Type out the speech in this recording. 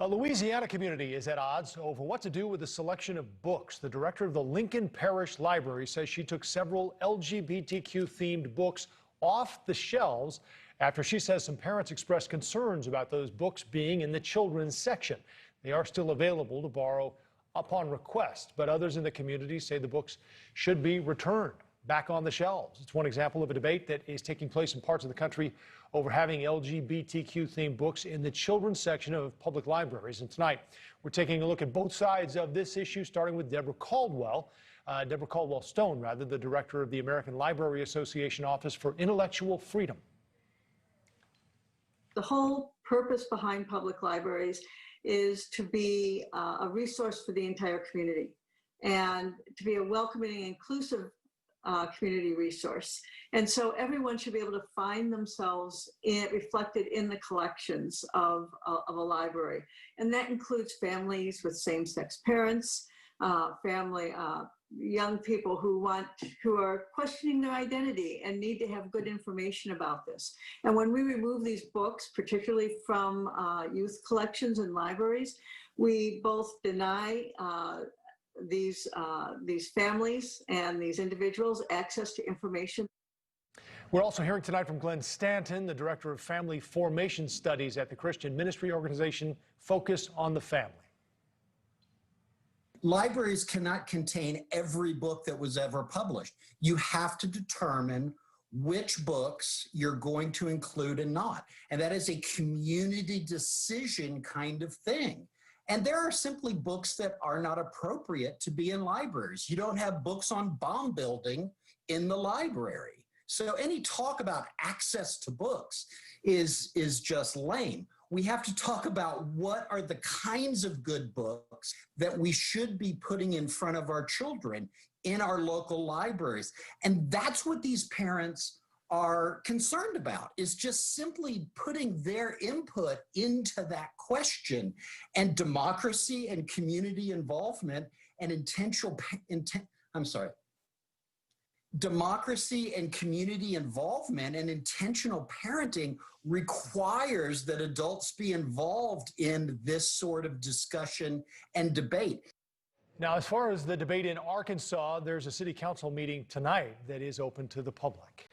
A Louisiana community is at odds over what to do with the selection of books. The director of the Lincoln Parish Library says she took several LGBTQ themed books off the shelves after she says some parents expressed concerns about those books being in the children's section. They are still available to borrow upon request, but others in the community say the books should be returned back on the shelves. It's one example of a debate that is taking place in parts of the country over having LGBTQ themed books in the children's section of public libraries. And tonight, we're taking a look at both sides of this issue, starting with Deborah Caldwell Stone, the director of the American Library Association Office for Intellectual Freedom. The whole purpose behind public libraries is to be a resource for the entire community and to be a welcoming and inclusive community resource. And so everyone should be able to find themselves reflected in the collections of a library. And that includes families with same-sex parents, young people who are questioning their identity and need to have good information about this. And when we remove these books, particularly from youth collections and libraries, we both deny these families and these individuals access to information. We're also hearing tonight from Glenn Stanton, the director of Family Formation Studies at the Christian ministry organization Focus on the Family. Libraries cannot contain every book that was ever published. You have to determine which books you're going to include and not. And that is a community decision kind of thing. And there are simply books that are not appropriate to be in libraries. You don't have books on bomb building in the library. So any talk about access to books is just lame. We have to talk about what are the kinds of good books that we should be putting in front of our children in our local libraries. And that's what these parents are concerned about, is just simply putting their input into that question. And democracy and community involvement and democracy and community involvement and intentional parenting requires that adults be involved in this sort of discussion and debate. Now, as far as the debate in Arkansas, there's a city council meeting tonight that is open to the public.